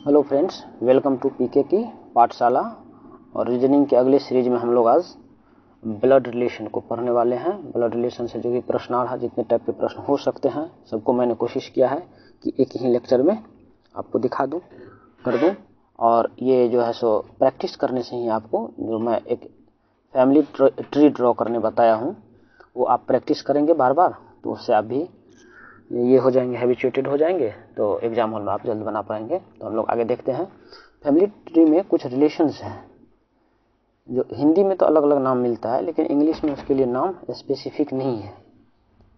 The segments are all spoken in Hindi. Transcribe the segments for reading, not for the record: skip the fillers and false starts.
हेलो फ्रेंड्स, वेलकम टू पीके की पाठशाला। और रीजनिंग के अगले सीरीज में हम लोग आज ब्लड रिलेशन को पढ़ने वाले हैं। ब्लड रिलेशन से जो भी प्रश्न आ रहा है, जितने टाइप के प्रश्न हो सकते हैं, सबको मैंने कोशिश किया है कि एक ही लेक्चर में आपको दिखा दूं, कर दूं। और ये जो है सो प्रैक्टिस करने से ही आपको, जो मैं एक फैमिली ट्री ड्रॉ करने बताया हूँ, वो आप प्रैक्टिस करेंगे बार बार, तो उससे आप भी ये हो जाएंगे, हैबिचुएटेड हो जाएंगे, तो एग्जाम हॉल में आप जल्द बना पाएंगे। तो हम लोग आगे देखते हैं। फैमिली ट्री में कुछ रिलेशंस हैं जो हिंदी में तो अलग अलग नाम मिलता है, लेकिन इंग्लिश में उसके लिए नाम स्पेसिफिक नहीं है।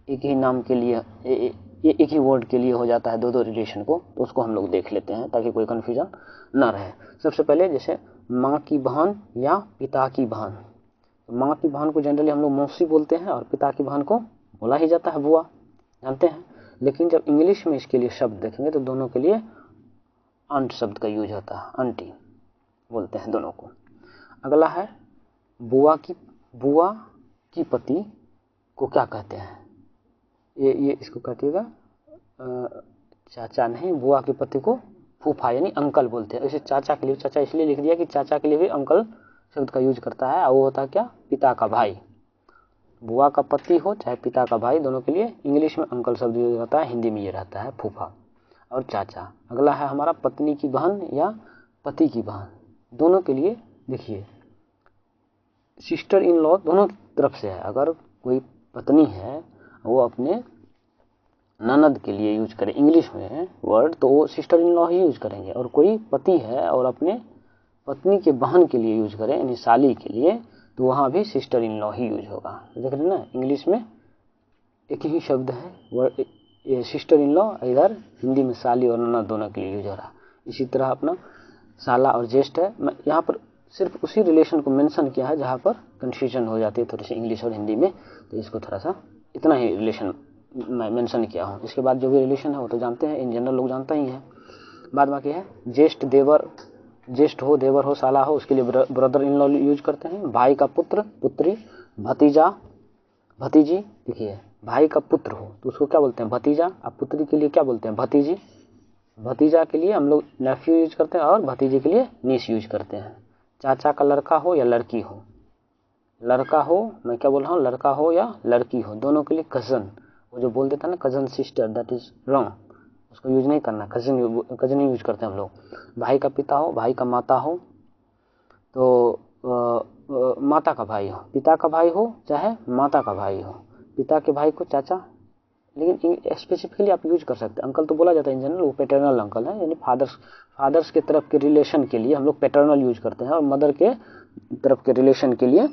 एक ही नाम के लिए, एक ही वर्ड के लिए हो जाता है दो दो रिलेशन को। तो उसको हम लोग देख लेते हैं ताकि कोई कन्फ्यूजन ना रहे। सबसे पहले जैसे माँ की बहन या पिता की बहन। तो माँ की बहन को जनरली हम लोग मौसी बोलते हैं, और पिता की बहन को बोला ही जाता है बुआ, जानते हैं। लेकिन जब इंग्लिश में इसके लिए शब्द देखेंगे तो दोनों के लिए आंट शब्द का यूज होता है, आंटी बोलते हैं दोनों को। अगला है बुआ की पति को क्या कहते हैं? ये इसको कहतिएगा चाचा नहीं, बुआ के पति को फूफा यानी अंकल बोलते हैं। इसे चाचा के लिए, चाचा इसलिए लिख दिया कि चाचा के लिए भी अंकल शब्द का यूज करता है, और वो होता है क्या? पिता का भाई। बुआ का पति हो चाहे पिता का भाई, दोनों के लिए इंग्लिश में अंकल शब्द यूज होता है, हिंदी में ये रहता है फूफा और चाचा। अगला है हमारा पत्नी की बहन या पति की बहन। दोनों के लिए देखिए, सिस्टर इन लॉ दोनों तरफ से है। अगर कोई पत्नी है वो अपने ननद के लिए यूज करे इंग्लिश में वर्ड, तो वो sister in law he use करेंगे। और कोई पति है और अपने पत्नी के बहन के लिए यूज करें यानी साली के लिए, तो वहाँ भी sister in law he use होगा। देख रहे हैं ना, इंग्लिश में एक ही शब्द है वर्ड, ये सिस्टर इन लॉ, इधर हिंदी में साली और ननद दोनों के लिए यूज हो रहा है। इसी तरह अपना साला और ज्येष्ठ है। मैं यहाँ पर सिर्फ उसी रिलेशन को मेंशन किया है जहाँ पर कंफ्यूजन हो जाती है थोड़ी सी इंग्लिश और हिंदी में, तो इसको थोड़ा सा इतना ही रिलेशन मैं मेंशन किया हूँ। इसके बाद जो भी रिलेशन है वो तो जानते हैं, इन जनरल लोग जानता ही है। बाद बाकी है ज्येष्ठ देवर, ज्येष्ठ हो, देवर हो, साला हो, उसके लिए ब्रदर इन लॉ यूज करते हैं। भाई का पुत्र पुत्री, भतीजा भतीजी। देखिए भाई का पुत्र हो तो उसको क्या बोलते हैं? भतीजा। अब पुत्री के लिए क्या बोलते हैं? भतीजी। भतीजा के लिए हम लोग नेफ्यू यूज करते हैं, और भतीजे के लिए नीस यूज करते हैं। चाचा का लड़का हो या लड़की हो, लड़का हो, मैं क्या बोल रहा हूँ, लड़का हो या लड़की हो, दोनों के लिए कजन। वो जो बोल देता है ना cousin sister, that is wrong, उसको यूज नहीं करना। कजन ही यूज करते हैं हम लोग। भाई का पिता हो, भाई का माता हो, तो माता का भाई हो, पिता का भाई हो चाहे माता का भाई हो। पिता के भाई को चाचा, लेकिन स्पेसिफिकली आप यूज कर सकते हैं। अंकल तो बोला जाता है इन जनरल, वो पैटर्नल अंकल है, यानी फादर्स के तरफ के रिलेशन के लिए हम लोग पैटर्नल यूज करते हैं, और मदर के तरफ के रिलेशन के लिए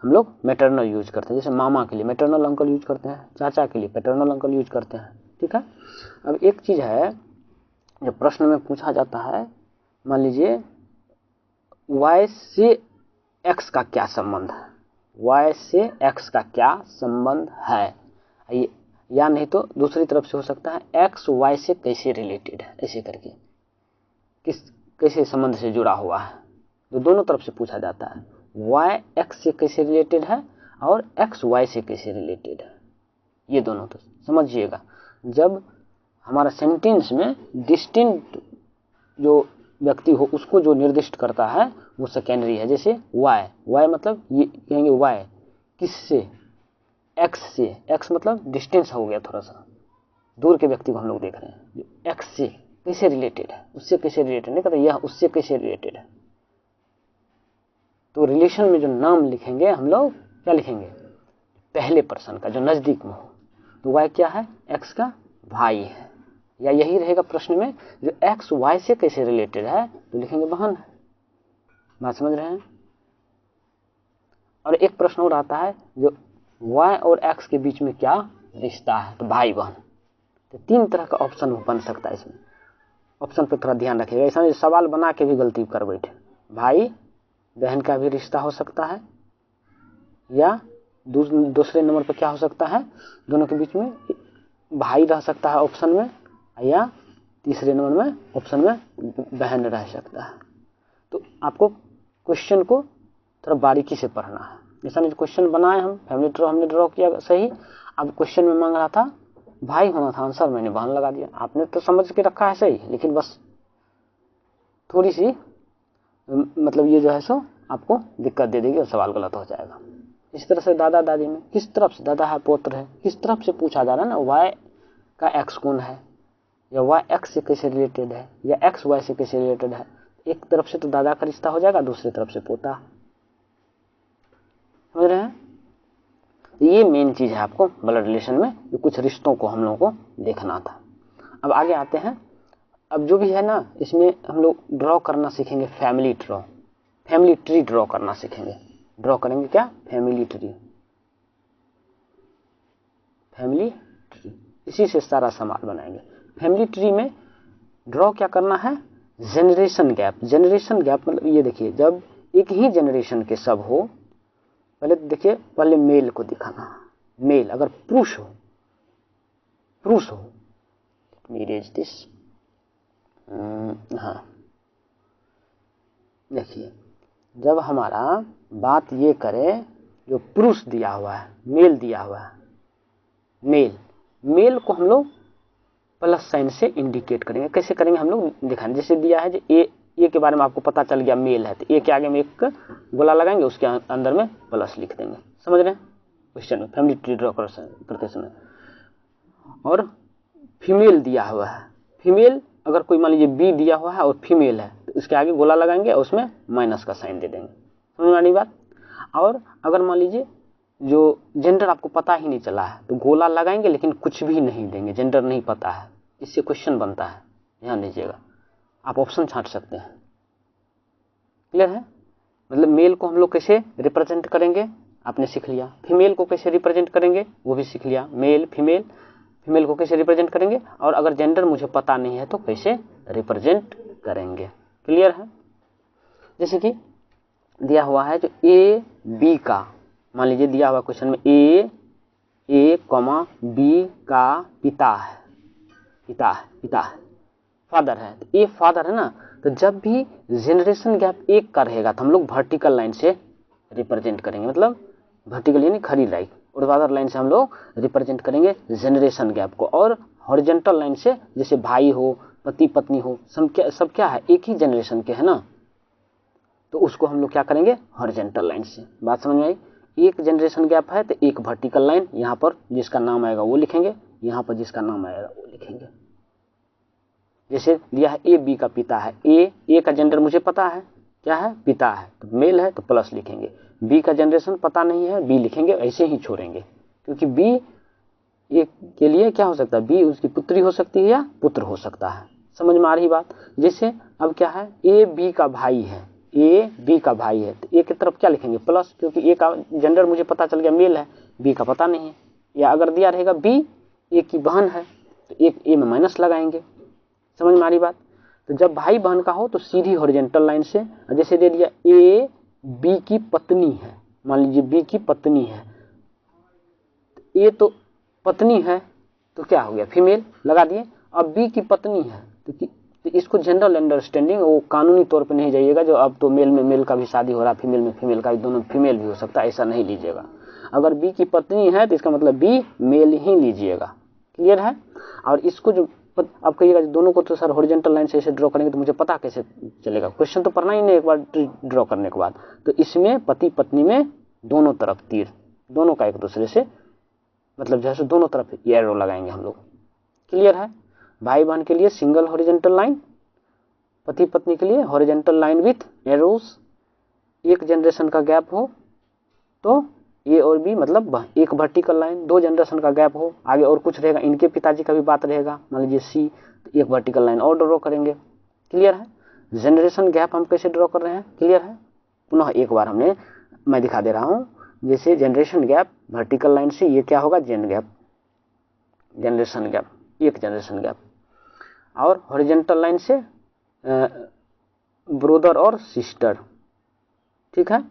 हम लोग मैटरनल यूज करते हैं। जैसे मामा के लिए मैटरनल अंकल यूज करते हैं, चाचा के लिए पैटर्नल अंकल यूज करते हैं। ठीक है। अब एक चीज है जो प्रश्न में पूछा जाता है, मान लीजिए y से x का क्या संबंध है? y से x का क्या संबंध है? या नहीं तो दूसरी तरफ से हो सकता है x y से कैसे रिलेटेड है, ऐसे करके कैसे संबंध से जुड़ा हुआ है। तो दोनों तरफ से पूछा जाता है, y x से कैसे रिलेटेड है और x y से कैसे रिलेटेड है। ये दोनों तो समझिएगा। जब हमारा सेंटेंस में डिस्टिंक्ट जो व्यक्ति हो उसको जो निर्दिष्ट करता है वो सेकेंडरी है। जैसे y मतलब ये कहेंगे y किससे? x से। x मतलब डिस्टेंस हो गया, थोड़ा सा दूर के व्यक्ति को हम लोग देख रहे हैं। x से कैसे रिलेटेड है, उससे कैसे रिलेटेड नहीं कहते, यह उससे कैसे रिलेटेड है। तो रिलेशन में जो नाम लिखेंगे हम लोग क्या लिखेंगे? पहले पर्सन का जो नजदीक में हो। तो y क्या है? x का भाई है, या यही रहेगा प्रश्न में, जो x y से कैसे रिलेटेड है तो लिखेंगे बहन है। बात समझ रहे हैं? और एक प्रश्न और आता है, जो y और x के बीच में क्या रिश्ता है, तो भाई बहन। तो तीन तरह का ऑप्शन बन सकता है इसमें। ऑप्शन पर थोड़ा ध्यान रखिएगा, ऐसा सवाल बना के भी गलती कर बैठे। भाई बहन का भी रिश्ता हो सकता है, या दूसरे नंबर पर क्या हो सकता है, दोनों के बीच में भाई रह सकता है ऑप्शन में, या तीसरे नंबर में ऑप्शन में बहन रह सकता है। तो आपको क्वेश्चन को थोड़ा बारीकी से पढ़ना है। जैसा नहीं क्वेश्चन बनाए हम, फैमिली ट्री हमने ड्रॉ किया सही। अब क्वेश्चन में मांग रहा था भाई होना था, आंसर मैंने बहन लगा दिया। आपने तो समझ के रखा है सही, लेकिन बस थोड़ी सी मतलब ये जो है सो आपको दिक्कत दे देगी और सवाल गलत हो जाएगा। इस तरह से दादा दादी में किस तरफ से, दादा है पुत्र है, किस तरफ से पूछा जा रहा है ना, वाई का एक्स कौन है, या वाई एक्स से कैसे रिलेटेड है, या एक्स वाई से कैसे रिलेटेड है। एक तरफ से तो दादा का रिश्ता हो जाएगा, दूसरी तरफ से पोता। समझ रहे हैं? ये मेन चीज है आपको ब्लड रिलेशन में, जो कुछ रिश्तों को हम लोगों को देखना था। अब आगे आते हैं। अब जो भी है ना, इसमें हम लोग ड्रॉ करना सीखेंगे, फैमिली ट्री ड्रॉ करना सीखेंगे। ड्रॉ करेंगे क्या? Family tree. इसी से सारा सामान बनाएंगे। फैमिली ट्री में ड्रॉ क्या करना है? जनरेशन गैप मतलब ये देखिए, जब एक ही जनरेशन के सब हो, पहले देखिए, पहले मेल को दिखाना। मेल अगर पुरुष हो, इरेज दिस, हाँ देखिए, जब हमारा बात ये करे, जो पुरुष दिया हुआ है, मेल दिया हुआ है, मेल को हम लोग प्लस साइन से इंडिकेट करेंगे। कैसे करेंगे हम लोग दिखाएंगे। जैसे दिया है, जो ए के बारे में आपको पता चल गया मेल है, तो ए के आगे में एक गोला लगाएंगे, उसके अंदर में प्लस लिख देंगे। समझ रहे हैं क्वेश्चन में, फैमिली ट्री ड्रॉ करते समय। और फीमेल दिया हुआ है, फीमेल अगर कोई मान लीजिए बी दिया हुआ है और फीमेल है, तो उसके आगे गोला लगाएंगे और उसमें माइनस का साइन दे देंगे। समझ में आनी बात? और अगर मान लीजिए जो जेंडर आपको पता ही नहीं चला है, तो गोला लगाएंगे लेकिन कुछ भी नहीं देंगे, जेंडर नहीं पता है। इससे क्वेश्चन बनता है, ध्यान दीजिएगा। आप ऑप्शन छांट सकते हैं। क्लियर है? मतलब मेल को हम लोग कैसे रिप्रेजेंट करेंगे आपने सीख लिया, फीमेल को कैसे रिप्रेजेंट करेंगे वो भी सीख लिया। मेल फीमेल को कैसे रिप्रेजेंट करेंगे, और अगर जेंडर मुझे पता नहीं है तो कैसे रिप्रेजेंट करेंगे। क्लियर है? जैसे कि दिया हुआ है, जो ए बी का, मान लीजिए दिया हुआ क्वेश्चन में ए बी का पिता है, फादर है। तो ए फादर है ना, तो जब भी जनरेशन गैप एक का रहेगा तो हम लोग वर्टिकल लाइन से रिप्रेजेंट करेंगे। मतलब वर्टिकल यानी खड़ी लाइन, ऊर्ध्वाधर लाइन से हम लोग रिप्रेजेंट करेंगे जनरेशन गैप को। और हॉरिजॉन्टल लाइन से, जैसे भाई हो, पति पत्नी हो, सब क्या है, एक ही जनरेशन के है ना, तो उसको हम लोग क्या करेंगे, हॉरिजॉन्टल लाइन से। बात समझ में आई? एक जनरेशन गैप है तो एक वर्टिकल लाइन, यहाँ पर जिसका नाम आएगा वो लिखेंगे, यहाँ पर जिसका नाम आएगा वो लिखेंगे। जैसे दिया है ए बी का पिता है, ए का जेंडर मुझे पता है, क्या है, पिता है, तो मेल है तो प्लस लिखेंगे। बी का जनरेशन पता नहीं है, बी लिखेंगे, ऐसे ही छोड़ेंगे, क्योंकि बी एक के लिए क्या हो सकता है, बी उसकी पुत्री हो सकती है या पुत्र हो सकता है। समझ में आ रही बात? जैसे अब क्या है, ए बी का भाई है, तो ए की तरफ क्या लिखेंगे, प्लस, क्योंकि ए का जेंडर मुझे पता चल गया मेल है, बी का पता नहीं है। या अगर दिया रहेगा बी ए की बहन है, तो एक ए में माइनस लगाएंगे। समझ में आ रही बात? तो जब भाई बहन का हो तो सीधी हॉरिजॉन्टल लाइन से। जैसे दे दिया ए बी की पत्नी है, मान लीजिए बी की पत्नी है, ए तो पत्नी है तो क्या हो गया, फीमेल लगा दिए। अब बी की पत्नी है तो इसको जनरल अंडरस्टैंडिंग, वो कानूनी तौर पे नहीं जाइएगा जो अब तो मेल में मेल का भी शादी हो रहा है, फीमेल में फीमेल का भी, दोनों फीमेल भी हो सकता है, ऐसा नहीं लीजिएगा। अगर बी की पत्नी है तो इसका मतलब बी मेल ही लीजिएगा। क्लियर है? और इसको जो आप कहिएगा दोनों को तो सर हॉरिजॉन्टल लाइन से ऐसे ड्रॉ करेंगे तो मुझे पता कैसे चलेगा, क्वेश्चन तो पढ़ना ही नहीं एक बार ड्रॉ करने के बाद। तो इसमें पति पत्नी में दोनों तरफ तीर, दोनों का एक दूसरे से मतलब जैसे दोनों तरफ एरो लगाएंगे हम लोग। क्लियर है? भाई बहन के लिए सिंगल हॉरिजॉन्टल लाइन, पति पत्नी के लिए हॉरिजॉन्टल लाइन विथ एरोस। एक जनरेशन का गैप हो तो ए और बी मतलब एक वर्टिकल लाइन, दो जनरेशन का गैप हो, आगे और कुछ रहेगा, इनके पिताजी का भी बात रहेगा, मान लीजिए सी, तो एक वर्टिकल लाइन और ड्रॉ करेंगे। क्लियर है? जनरेशन गैप हम कैसे ड्रॉ कर रहे हैं, क्लियर है? पुनः एक बार मैं दिखा दे रहा हूं। जैसे जनरेशन गैप वर्टिकल लाइन से, ये क्या होगा, जनरेशन गैप, एक जनरेशन गैप। और हॉरिजॉन्टल लाइन से ब्रदर और सिस्टर, ठीक है?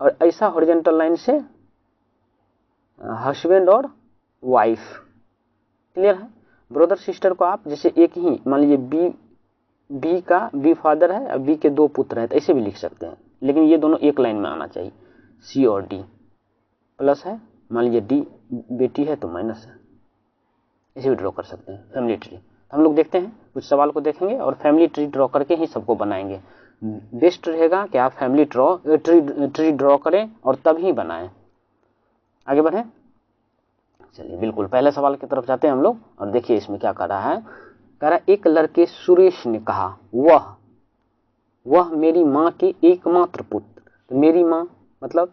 और ऐसा हॉरिजॉन्टल लाइन से हस्बैंड और वाइफ। क्लियर है? ब्रदर सिस्टर को आप जैसे एक ही, मान लीजिए बी फादर है और बी के दो पुत्र हैं, तो ऐसे भी लिख सकते हैं, लेकिन ये दोनों एक लाइन में आना चाहिए। सी और डी प्लस है, मान लीजिए डी बेटी है तो माइनस है, ऐसे भी ड्रॉ कर सकते हैं फैमिली ट्री। हम लोग देखते हैं, कुछ सवाल को देखेंगे और फैमिली ट्री ड्रॉ करके ही सबको बनाएंगे। बेस्ट रहेगा कि आप फैमिली ट्री ड्रॉ करें और तब ही बनाएं। आगे बढ़ें, चलिए बिल्कुल पहले सवाल की तरफ जाते हैं हम लोग और देखिए इसमें क्या कर रहा है। कह रहा है एक लड़के सुरेश ने कहा वह मेरी माँ के एकमात्र पुत्र। तो मेरी माँ मतलब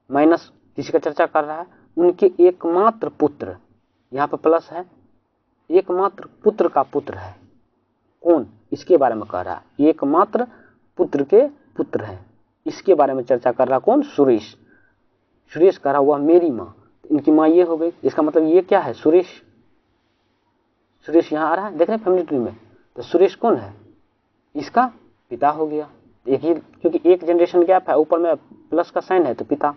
माइनस किसी का चर्चा कर रहा है, उनके एकमात्र पुत्र, यहाँ पर प्लस है, एकमात्र पुत्र का पुत्र है। कौन? इसके बारे में कह रहा है, एकमात्र पुत्र के पुत्र है, इसके बारे में चर्चा कर रहा। कौन? सुरेश। सुरेश कह रहा वह मेरी माँ, इनकी माँ ये हो गई, इसका मतलब ये क्या है? सुरेश। सुरेश यहाँ आ रहा है, देख रहे हैं फैमिली ट्री में। तो सुरेश कौन है? इसका पिता हो गया। एक ही, क्योंकि एक जनरेशन गैप है, ऊपर में प्लस का साइन है तो पिता,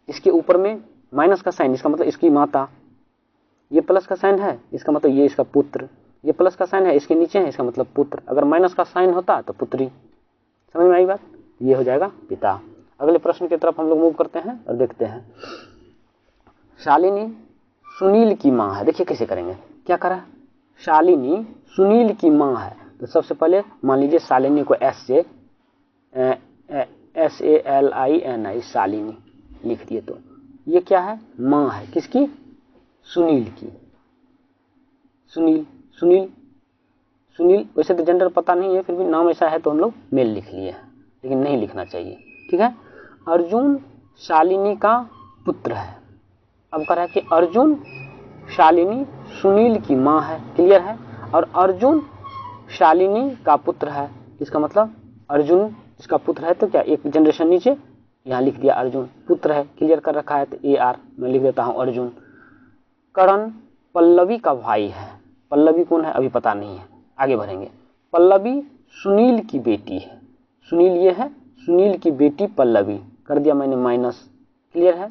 इसके ऊपर में माइनस का साइन, इसका मतलब इसकी माता, ये प्लस का साइन है इसका मतलब ये इसका पुत्र, ये प्लस का साइन है इसके नीचे है इसका मतलब पुत्र, अगर माइनस का साइन होता तो पुत्री। समझ में आई बात? ये हो जाएगा पिता। अगले प्रश्न की तरफ हम लोग मूव करते हैं और देखते हैं। शालिनी सुनील की माँ है। देखिए कैसे करेंगे, क्या करा, शालिनी सुनील की माँ है। तो सबसे पहले मान लीजिए शालिनी को एस से SALINI शालिनी लिख दिए, तो ये क्या है? माँ है, किसकी? सुनील की। सुनील सुनील सुनील, वैसे तो जेंडर पता नहीं है, फिर भी नाम ऐसा है तो हम लोग मेल लिख लिए हैं, लेकिन नहीं लिखना चाहिए, ठीक है। अर्जुन शालिनी का पुत्र है। अब कह रहा है कि अर्जुन शालिनी सुनील की माँ है, क्लियर है, और अर्जुन शालिनी का पुत्र है, इसका मतलब अर्जुन इसका पुत्र है, तो क्या एक जनरेशन नीचे यहाँ लिख दिया अर्जुन, पुत्र है, क्लियर कर रखा है, तो AR मैं लिख देता हूँ अर्जुन। करण पल्लवी का भाई है। पल्लवी कौन है? अभी पता नहीं है, आगे बढ़ेंगे। पल्लवी सुनील की बेटी है। सुनील ये है, सुनील की बेटी पल्लवी, कर दिया मैंने माइनस, क्लियर है,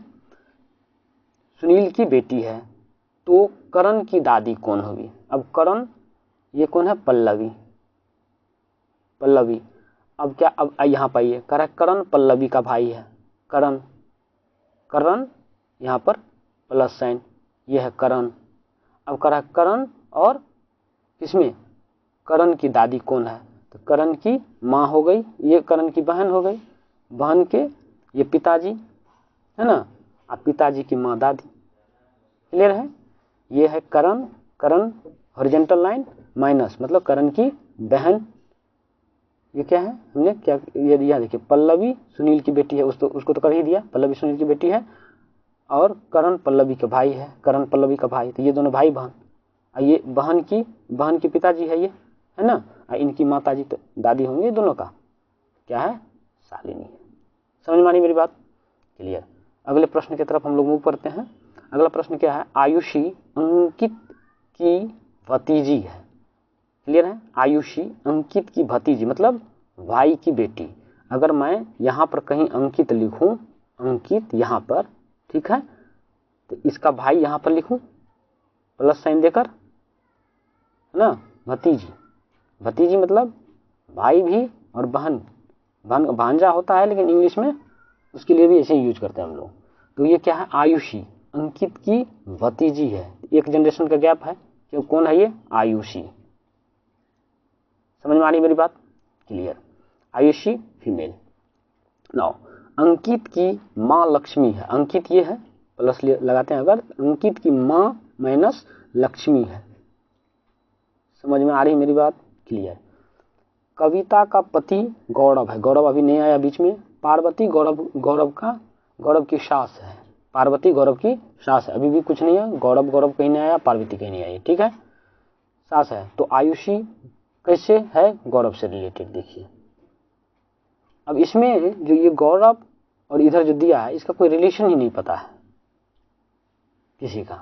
सुनील की बेटी है। तो करण की दादी कौन होगी? अब करण ये कौन है? पल्लवी। पल्लवी अब क्या, अब यहाँ पाइए, कह रहा है करण पल्लवी का भाई है। करण, करण यहाँ पर प्लस साइन, ये है करण। अब कह रहा है करण और किसमें? करण की दादी कौन है? तो करण की माँ हो गई, ये करण की बहन हो गई, बहन के ये पिताजी है ना, अब पिताजी की माँ दादी, क्लियर है। ये है करण, करण हॉरिजॉन्टल लाइन माइनस मतलब करण की बहन, ये क्या है हमने क्या ये दिया, देखिए पल्लवी सुनील की बेटी है, उसको तो कर ही दिया, पल्लवी सुनील की बेटी है, और करण पल्लवी का भाई है, करण पल्लवी का भाई, तो ये दोनों भाई बहन। ये बहन की पिताजी है, ये है ना, इनकी माताजी तो दादी होंगे, ये दोनों का क्या है? शालिनी। समझ में आ रही मेरी बात? क्लियर। अगले प्रश्न की तरफ हम लोग मूव करते हैं। अगला प्रश्न क्या है? आयुषी अंकित की भतीजी है, क्लियर है। आयुषी अंकित की भतीजी मतलब भाई की बेटी। अगर मैं यहाँ पर कहीं अंकित लिखूं, अंकित यहाँ पर, ठीक है, तो इसका भाई यहाँ पर लिखूं प्लस साइन देकर, है ना, भतीजी। भतीजी मतलब भाई भी और बहन, भांजा होता है लेकिन इंग्लिश में उसके लिए भी ऐसे ही यूज करते हैं हम लोग। तो ये क्या है? आयुषी अंकित की भतीजी है, एक जनरेशन का गैप है, क्यों? कौन है ये? आयुषी। समझ में आ रही मेरी बात? क्लियर। आयुषी फीमेल। नाउ अंकित की माँ लक्ष्मी है। अंकित ये है, प्लस लगाते हैं अगर, अंकित की माँ माइनस लक्ष्मी है। समझ में आ रही मेरी बात? क्लियर। कविता का पति गौरव है, गौरव अभी नहीं आया बीच में। पार्वती गौरव की सास है, पार्वती गौरव की सास है, अभी भी कुछ नहीं है, गौरव कहीं नहीं आया, पार्वती कहीं नहीं आई, ठीक है, सास है। तो आयुषी कैसे है? गौरव से रिलेटेड। देखिए अब इसमें जो ये गौरव और इधर जो दिया है, इसका कोई रिलेशन ही नहीं पता है किसी का।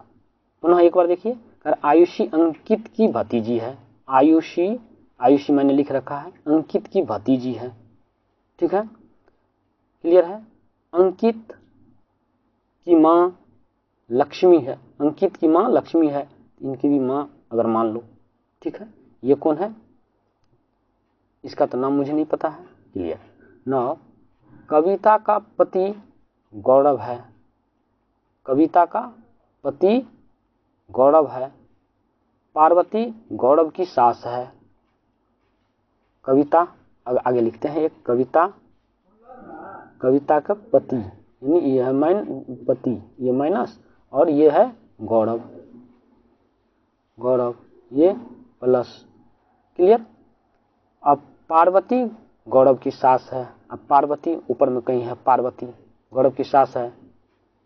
पुनः एक बार देखिए, आयुषी अंकित की भतीजी है, आयुषी मैंने लिख रखा है, अंकित की भतीजी है, ठीक है, क्लियर है। अंकित की माँ लक्ष्मी है, अंकित की माँ लक्ष्मी है, इनकी भी माँ अगर मान लो, ठीक है। ये कौन है? इसका तो नाम मुझे नहीं पता है, क्लियर। नाउ कविता का पति गौरव है, कविता का पति गौरव है, पार्वती गौरव की सास है। कविता, आगे लिखते हैं एक कविता का पति, यानी ये है पति, ये माइनस, और ये है गौरव, ये प्लस। क्लियर। अब पार्वती गौरव की सास है। अब पार्वती ऊपर में कहीं है, पार्वती गौरव की सास है,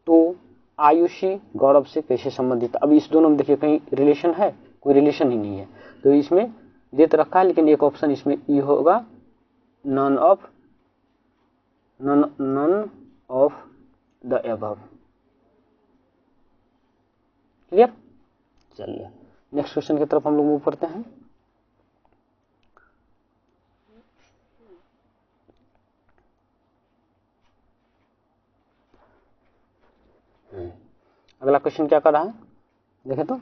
तो आयुषी गौरव से कैसे संबंधित। अब इस दोनों में देखिए कहीं रिलेशन है, कोई रिलेशन ही नहीं है, तो इसमें देख रखा है, लेकिन एक ऑप्शन इसमें ई होगा, none of the above. Clear. चलिए नेक्स्ट क्वेश्चन की तरफ हम लोग मूव करते हैं। अगला क्वेश्चन क्या कर रहा है, देखें तो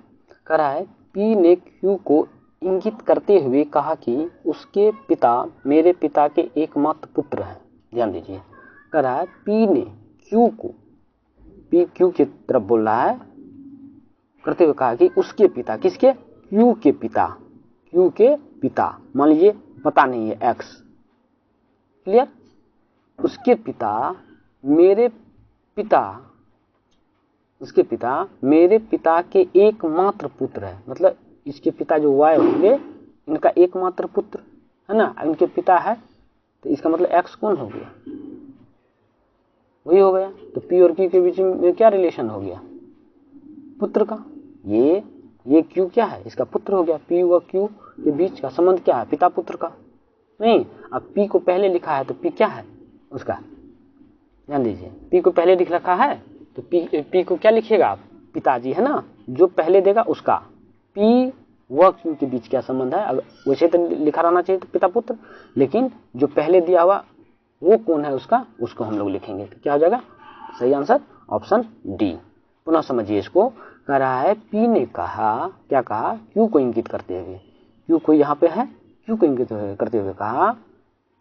कर रहा है पी ने क्यू को इंगित करते हुए कहा कि उसके पिता मेरे पिता के एकमात्र पुत्र हैं। ध्यान दीजिए, कर रहा है पी ने क्यू को, पी क्यू की तरफ बोल रहा है, करते हुए कहा कि उसके पिता, किसके, क्यू के पिता, मान लीजिए पता नहीं है एक्स। क्लियर। उसके पिता मेरे पिता के एकमात्र पुत्र है, मतलब इसके पिता जो वाई होंगे, इनका एकमात्र पुत्र है ना, इनके पिता है, तो इसका मतलब एक्स कौन हो गया, वही हो गया। तो पी और क्यू के बीच में क्या रिलेशन हो गया, पुत्र का। ये क्यू क्या है, इसका पुत्र हो गया। पी व क्यू के बीच का संबंध क्या है, पिता पुत्र का। नहीं, अब पी को पहले लिखा है तो पी क्या है उसका, ध्यान दीजिए, पी को पहले लिख रखा है तो पी को क्या लिखिएगा आप, पिताजी है ना, जो पहले देगा उसका। पी व क्यू के बीच क्या संबंध है, वैसे तो लिखा रहना चाहिए तो पिता पुत्र, लेकिन जो पहले दिया हुआ वो कौन है उसको हम लोग लिखेंगे, तो क्या हो जाएगा, सही आंसर ऑप्शन डी। पुनः समझिए इसको, कह रहा है पी ने कहा, क्या कहा, क्यू को इंगित करते हुए, क्यू को यहाँ पे है, क्यू को इंगित करते हुए कहा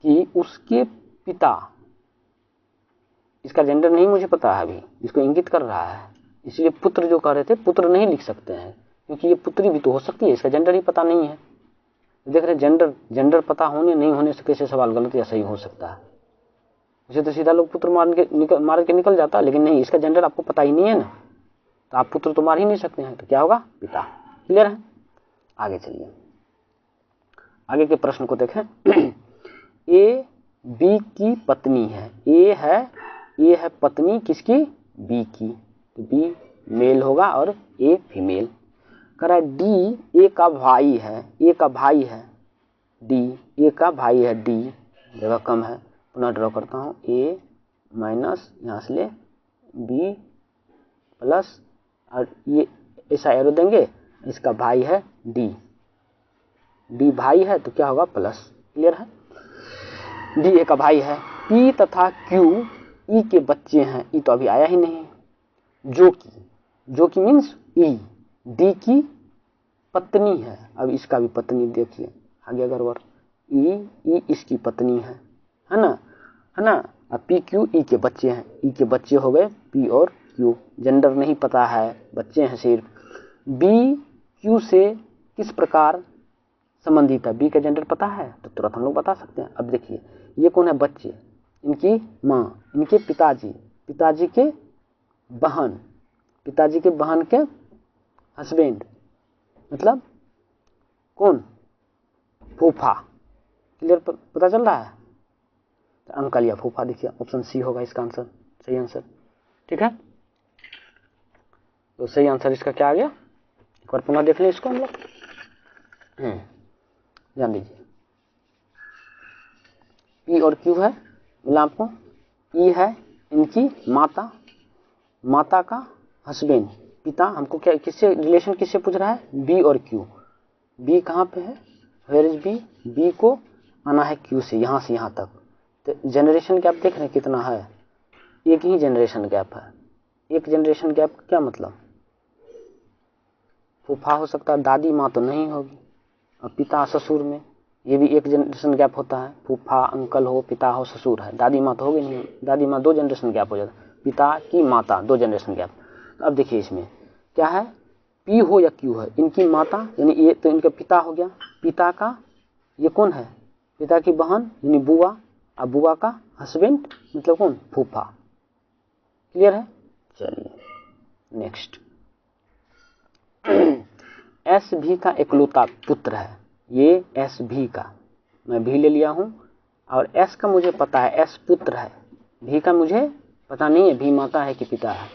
कि उसके पिता, इसका जेंडर नहीं मुझे पता है अभी, इसको इंगित कर रहा है, इसलिए पुत्र जो कह रहे थे, पुत्र नहीं लिख सकते हैं क्योंकि ये पुत्री भी तो हो सकती है, इसका जेंडर ही पता नहीं है। देख रहे जेंडर पता होने नहीं होने से कैसे सवाल गलत या सही हो सकता है। इसे तो सीधा लोग पुत्र मार के निकल जाता है, लेकिन नहीं, इसका जेंडर आपको पता ही नहीं है ना, तो आप पुत्र तो मार ही नहीं सकते हैं, तो क्या होगा, पिता। क्लियर है। आगे चलिए, आगे के प्रश्न को देखें। ए बी की पत्नी है, ए है पत्नी किसकी, बी की, तो बी मेल होगा और ए फीमेल। कह रहा है डी ए का भाई है, डी ए का भाई है, डी जगह कम है, पुनः ड्रॉ करता हूँ, ए माइनस यहाँ से ले बी प्लस, और ये ऐसा एरो देंगे, इसका भाई है डी भाई है तो क्या होगा, प्लस। क्लियर है। डी ए का भाई है, पी तथा क्यू ई के बच्चे हैं, ई तो अभी आया ही नहीं, जो कि मीन्स ई, डी की पत्नी है। अब इसका भी पत्नी देखिए आगे अगर वर्ड, ई इसकी पत्नी है ना। अब पी क्यू ई के बच्चे हैं, ई के बच्चे हो गए पी और क्यू, जेंडर नहीं पता है, बच्चे हैं सिर्फ। बी क्यू से किस प्रकार संबंधित है, बी का जेंडर पता है तो तुरंत हम लोग बता सकते हैं। अब देखिए ये कौन है, बच्चे, इनकी माँ, इनके पिताजी के बहन के हस्बैंड, मतलब कौन, फूफा। क्लियर, पता चल रहा है, तो अंकल या फूफा, देखिए ऑप्शन सी होगा इसका आंसर, सही आंसर। ठीक है, तो सही आंसर इसका क्या आ गया, एक बार पुनः देख लें इसको हम लोग, ध्यान दीजिए, पी और क्यू है, मिला आपको, ई है इनकी माता का हस्बैंड, पिता। हमको क्या किससे रिलेशन किससे पूछ रहा है, बी और क्यू। बी कहाँ पे है, वेयर इज बी, बी को आना है क्यू से, यहाँ से यहाँ तक, तो जनरेशन गैप देख रहे हैं कितना है, एक ही जनरेशन गैप है। एक जनरेशन गैप का क्या मतलब, फूफा हो सकता है, दादी माँ तो नहीं होगी, और पिता ससुर में ये भी एक जनरेशन गैप होता है, फूफा अंकल हो, पिता हो, ससुर है, दादी माँ तो होगी नहीं, दादी माँ 2 जनरेशन गैप हो जाता है, पिता की माता 2 जनरेशन गैप। अब देखिए इसमें क्या है, पी हो या क्यू है, इनकी माता यानी ये तो इनका पिता हो गया, पिता का ये कौन है, पिता की बहन यानी बुआ, अब बुआ का हस्बैंड मतलब कौन, फूफा। क्लियर है। चलिए नेक्स्ट, एस भी का इकलौता पुत्र है, ये एस भी का, मैं भी ले लिया हूं और एस का मुझे पता है, एस पुत्र है, भी का मुझे पता नहीं है भी माता है कि पिता है।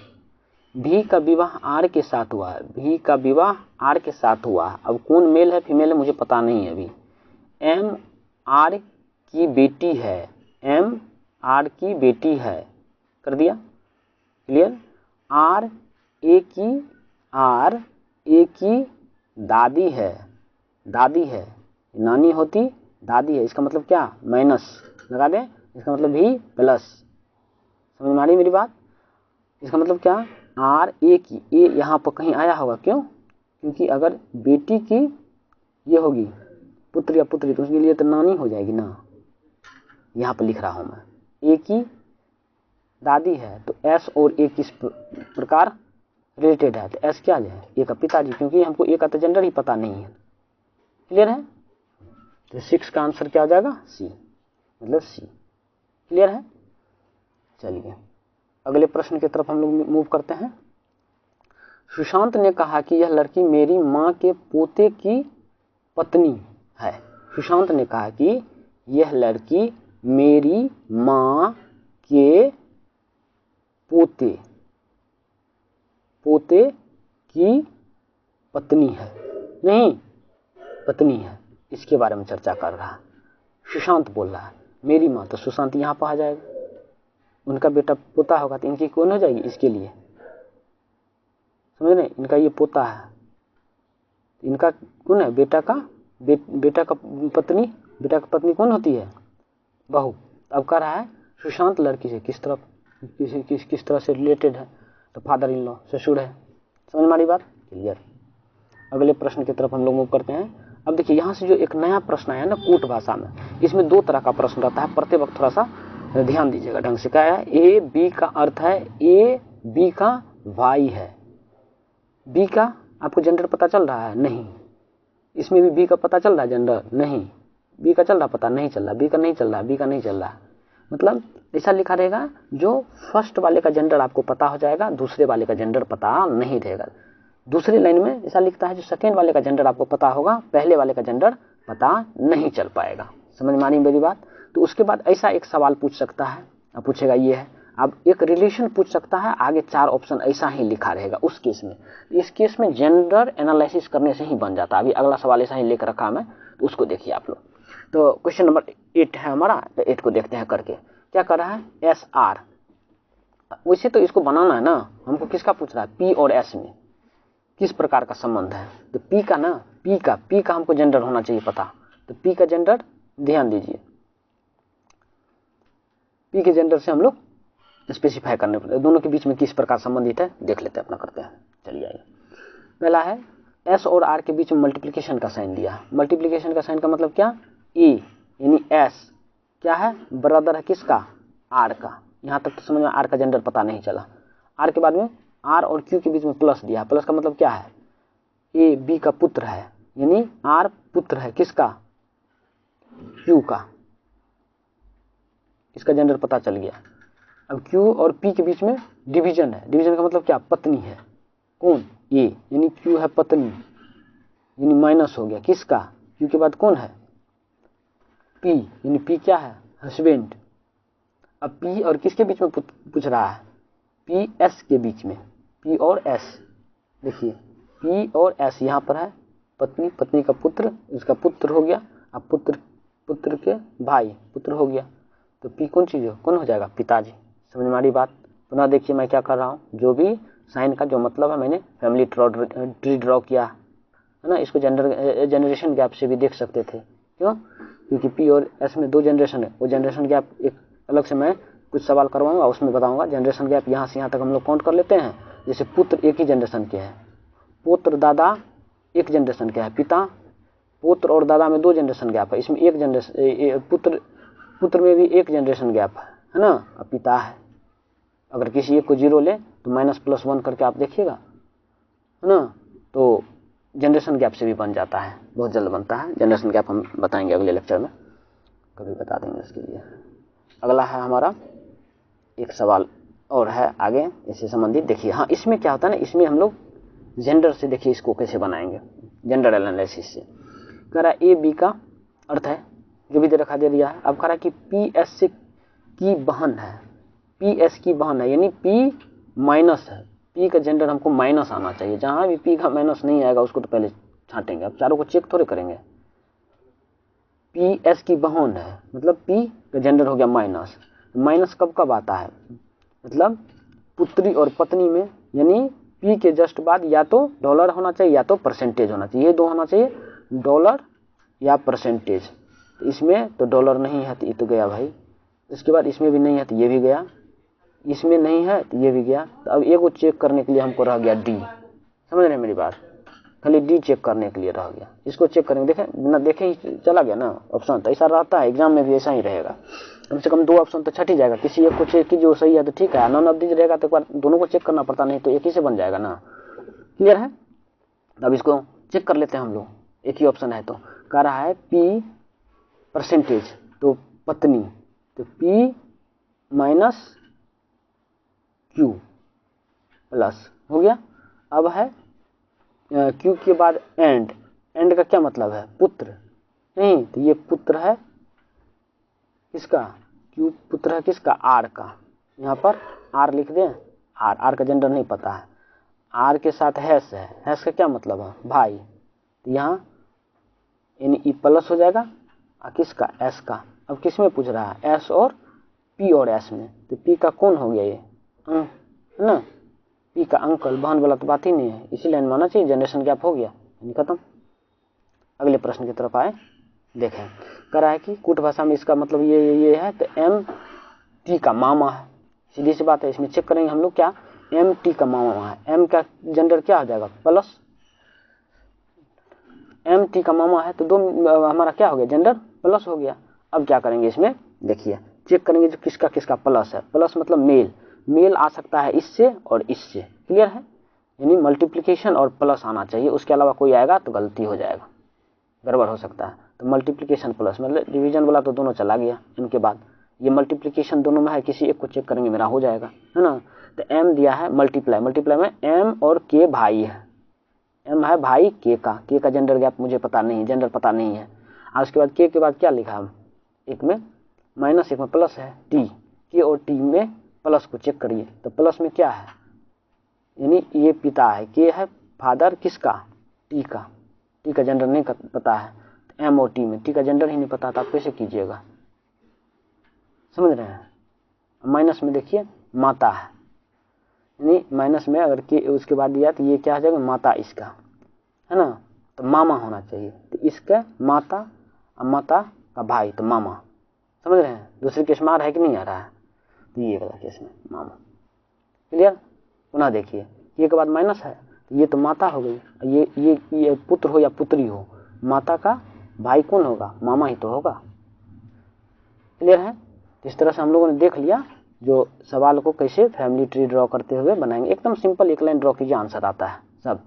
भी का विवाह आर के साथ हुआ है, भी का विवाह आर के साथ हुआ है, अब कौन मेल है फीमेल है मुझे पता नहीं है अभी। एम आर की बेटी है, एम आर की बेटी है, कर दिया क्लियर। आर ए की दादी है, दादी है, नानी होती दादी है, इसका मतलब क्या, माइनस लगा दें, इसका मतलब भी प्लस, समझ में आ रही मेरी बात। इसका मतलब क्या, आर ए की, ए यहाँ पर कहीं आया होगा, क्यों, क्योंकि अगर बेटी की ये होगी पुत्र या पुत्री तो उसके लिए तो नानी हो जाएगी ना, यहाँ पर लिख रहा हूं मैं। ए की दादी है तो एस और ए किस प्रकार रिलेटेड है, तो एस क्या है, ए का पिताजी, क्योंकि हमको ए का तो जेंडर ही पता नहीं है। क्लियर है। तो 6 का आंसर क्या हो जाएगा, सी, मतलब सी। क्लियर है। चलिए अगले प्रश्न की तरफ हम लोग मूव करते हैं। सुशांत ने कहा कि यह लड़की मेरी माँ के पोते की पत्नी है। सुशांत ने कहा कि यह लड़की मेरी माँ के पोते की पत्नी है, नहीं पत्नी है, इसके बारे में चर्चा कर रहा है। सुशांत बोल रहा है मेरी माँ, तो सुशांत यहाँ पर आ जाएगा, उनका बेटा पोता होगा तो इनकी कौन हो जाएगी, इसके लिए समझ रहे, इनका ये पोता है, इनका कौन है, बेटा का बेटा का पत्नी, बेटा का पत्नी कौन होती है, बहू। अब कह रहा है सुशांत लड़की से किस तरह से रिलेटेड है, तो फादर इन लॉ, ससुर है। समझ में आ रही बात, क्लियर। अगले प्रश्न की तरफ हम लोग मूव करते हैं। अब देखिए यहाँ से जो एक नया प्रश्न आया ना कूट भाषा में, इसमें 2 तरह का प्रश्न रहता है, प्रत्येक वक्त थोड़ा सा ध्यान दीजिएगा ढंग से। क्या है, ए बी का अर्थ है ए बी का भाई है, बी का आपको जेंडर पता चल रहा है, नहीं, इसमें भी बी का पता चल रहा है जेंडर, नहीं, बी का चल रहा पता नहीं चल रहा, बी का नहीं चल रहा, बी का नहीं चल रहा, मतलब ऐसा लिखा रहेगा जो फर्स्ट वाले का जेंडर आपको पता हो जाएगा, दूसरे वाले का जेंडर पता नहीं रहेगा। दूसरी लाइन में ऐसा लिखता है जो सेकेंड वाले का जेंडर आपको पता होगा, पहले वाले का जेंडर पता नहीं चल पाएगा। समझ में आ रही मेरी बात। तो उसके बाद ऐसा एक सवाल पूछ सकता है, अब पूछेगा ये है, अब एक रिलेशन पूछ सकता है, आगे 4 ऑप्शन ऐसा ही लिखा रहेगा उस केस में। इस केस में जेंडर एनालिसिस करने से ही बन जाता है। अभी अगला सवाल ऐसा ही लेकर रखा मैं, तो उसको देखिए आप लोग। तो क्वेश्चन नंबर 8 है हमारा, तो 8 को देखते हैं करके। क्या कर रहा है, एस आर, वैसे तो इसको बनाना है ना, हमको किसका पूछ रहा है, पी और एस में किस प्रकार का संबंध है, तो पी का ना, पी का हमको जेंडर होना चाहिए पता, तो पी का जेंडर ध्यान दीजिए, पी के जेंडर से हम लोग स्पेसिफाई करने पड़ते, दोनों के बीच में किस प्रकार संबंधित है देख लेते हैं, अपना करते हैं। चलिए आइए, पहला है एस और आर के बीच में मल्टीप्लिकेशन का साइन दिया। मल्टीप्लिकेशन का साइन का मतलब क्या, ए यानी एस क्या है, ब्रदर है किसका, आर का। यहां तक तो समझ में, आर का जेंडर पता नहीं चला। आर के बाद में आर और क्यू के बीच में प्लस दिया, प्लस का मतलब क्या है, ए बी का पुत्र है, यानी आर पुत्र है किसका, क्यू का, इसका जेंडर पता चल गया। अब क्यू और पी के बीच में डिवीजन है, डिवीजन का मतलब क्या, पत्नी है, कौन, ए यानी क्यू है पत्नी, यानी माइनस हो गया किसका, क्यू के बाद कौन है, पी, यानी पी क्या है, हस्बैंड। अब पी और किसके बीच में पूछ रहा है, पी एस के बीच में, पी और एस, देखिए पी और एस यहाँ पर है, पत्नी, पत्नी का पुत्र, इसका पुत्र हो गया, अब पुत्र के भाई, पुत्र हो गया, तो पी कौन चीज हो, कौन हो जाएगा, पिताजी। समझ में आ रही बात। पुनः देखिए मैं क्या कर रहा हूँ, जो भी साइन का जो मतलब है मैंने फैमिली ट्री ड्रॉ किया है ना, इसको जनरेशन गैप से भी देख सकते थे, क्यों, क्योंकि पी और एस में 2 जनरेशन है, वो जनरेशन गैप एक अलग से मैं कुछ सवाल करवाऊंगा, उसमें बताऊंगा। जनरेशन गैप यहाँ से यहाँ तक हम लोग काउंट कर लेते हैं, जैसे पुत्र एक ही जनरेशन के है, पुत्र दादा एक जनरेशन के है, पिता, पुत्र और दादा में 2 जनरेशन गैप है, इसमें एक जनरेशन पुत्र में भी 1 जनरेशन गैप है ना, अब पिता है। अगर किसी एक को 0 ले तो -+1 करके आप देखिएगा है ना, तो जनरेशन गैप से भी बन जाता है, बहुत जल्द बनता है। जनरेशन गैप हम बताएंगे अगले लेक्चर में, कभी बता देंगे इसके लिए। अगला है हमारा एक सवाल और है आगे इससे संबंधित। देखिए हाँ, इसमें क्या होता है ना, इसमें हम लोग जेंडर से देखिए इसको कैसे बनाएंगे, जेंडर एनालिसिस से। कह रहा है ए बी का अर्थ है जो भी दे रखा दे दिया है। अब कह रहा है कि पी एस से की बहन है, पी एस की बहन है, यानी पी माइनस है। पी का जेंडर हमको माइनस आना चाहिए, जहां भी पी का माइनस नहीं आएगा उसको तो पहले छांटेंगे। अब चारों को चेक थोड़े करेंगे। पी एस की बहन है मतलब पी का जेंडर हो गया माइनस। माइनस कब कब आता है, मतलब पुत्री और पत्नी में, यानी पी के जस्ट बाद या तो डॉलर होना चाहिए या तो परसेंटेज होना चाहिए, ये दो होना चाहिए, डॉलर या परसेंटेज। तो इसमें तो डॉलर नहीं है तो ये तो गया भाई। इसके बाद इसमें भी नहीं है तो ये भी गया, इसमें नहीं है तो ये भी गया। तो अब ए को चेक करने के लिए हमको रह गया डी। समझ रहे मेरी बात, खाली डी चेक करने के लिए रह गया। इसको चेक करेंगे, देखें ना, देखें ही चला गया ना ऑप्शन। तो ऐसा रहता है एग्जाम में भी, ऐसा ही रहेगा। कम से कम 2 ऑप्शन तो छट ही जाएगा। किसी एक को चेक की जो सही है तो ठीक है, नॉन ऑफ दीज रहेगा तो एक बार दोनों को चेक करना पड़ता, नहीं तो एक ही से बन जाएगा ना। क्लियर है। अब इसको चेक कर लेते हैं हम लोग, एक ही ऑप्शन है। तो कह रहा है पी परसेंटेज तो पत्नी, तो पी माइनस क्यू प्लस हो गया। अब है क्यू के बाद एंड, एंड का क्या मतलब है, पुत्र नहीं, तो ये पुत्र है किसका, क्यू पुत्र है किसका, आर का। यहाँ पर आर लिख दें, आर का जेंडर नहीं पता है। आर के साथ हैश है, हैश का क्या मतलब है, भाई। तो यहाँ यानी ई प्लस हो जाएगा किसका, एस का। अब किस में पूछ रहा है, एस और पी और एस में। तो पी का कौन हो गया, ये है ना, पी का अंकल। बहन वाला तो बात ही नहीं है, इसी लाइन में आना चाहिए। जनरेशन गैप हो गया, खत्म। अगले प्रश्न की तरफ आए, देखें। कह रहा है कि कूट भाषा में इसका मतलब ये है, तो एम टी का मामा है। सीधी सी बात है, इसमें चेक करेंगे हम लोग क्या, एम टी का मामा है। एम का जेंडर क्या हो जाएगा, प्लस। एम टी का मामा है तो दो हमारा क्या हो गया, जेंडर प्लस हो गया। अब क्या करेंगे इसमें, देखिए चेक करेंगे जो किसका किसका प्लस है। प्लस मतलब मेल, मेल आ सकता है इससे और इससे। क्लियर है, यानी मल्टीप्लिकेशन और प्लस आना चाहिए, उसके अलावा कोई आएगा तो गलती हो जाएगा, गड़बड़ हो सकता है। तो मल्टीप्लिकेशन प्लस मतलब डिवीजन वाला तो दोनों चला गया। इनके बाद ये मल्टीप्लिकेशन दोनों में है, किसी एक को चेक करेंगे मेरा हो जाएगा, है ना। तो एम दिया है मल्टीप्लाई, मल्टीप्लाई में एम और के भाई है। एम है भाई के का जेंडर गैप मुझे पता नहीं, जेंडर पता नहीं है। और उसके बाद के बाद क्या लिखा हम, एक में माइनस एक में प्लस है, टी। के और टी में प्लस को चेक करिए, तो प्लस में क्या है, यानी ये पिता है, के है फादर किसका, टी का। टी का जेंडर नहीं पता है, तो एम और टी में टी का जेंडर ही नहीं पता, तो आप कैसे कीजिएगा, समझ रहे हैं। माइनस में देखिए माता है, यानी माइनस में अगर के उसके बाद दिया तो ये क्या हो जाएगा, माता इसका, है ना। तो मामा होना चाहिए, तो इसका माता और माता का भाई, तो मामा। समझ रहे हैं, दूसरे केस में आ रहा है कि नहीं आ रहा है, तो ये वाला केस में मामा। क्लियर। पुनः देखिए ये के बाद माइनस है, तो ये तो माता हो गई। ये पुत्र हो या पुत्री हो, माता का भाई कौन होगा, मामा ही तो होगा। क्लियर है। तो इस तरह से हम लोगों ने देख लिया जो सवाल को कैसे फैमिली ट्री ड्रॉ करते हुए बनाएंगे। एकदम सिंपल, एक लाइन ड्रॉ कीजिए, आंसर आता है सब।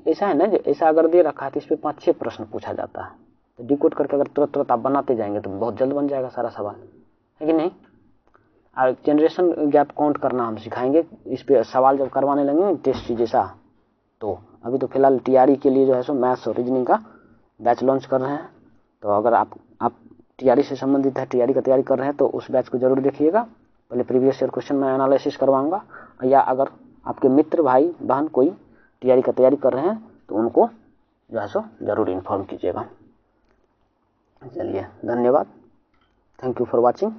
ऐसा है ना, ऐसा अगर दे रखा है तो इस पर 5-6 प्रश्न पूछा जाता है। तो डिकोड करके अगर तुरंत आप बनाते जाएंगे तो बहुत जल्द बन जाएगा सारा सवाल, है कि नहीं। और जनरेशन गैप काउंट करना हम सिखाएंगे, इस पे सवाल जब करवाने लगेंगे टेस्ट जैसा। तो अभी तो फिलहाल टीआरई के लिए जो है सो मैथ्स और रीजनिंग का बैच लॉन्च कर रहे हैं। तो अगर आप टीआरई से संबंधित है, टीआरई का तैयारी कर रहे हैं, तो उस बैच को जरूर देखिएगा। पहले प्रीवियस ईयर क्वेश्चन में एनालिसिस करवाऊंगा, या अगर आपके मित्र भाई बहन कोई टीआरई का तैयारी कर रहे हैं तो उनको जो है सो जरूर इन्फॉर्म कीजिएगा। चलिए, धन्यवाद, थैंक यू फॉर वॉचिंग।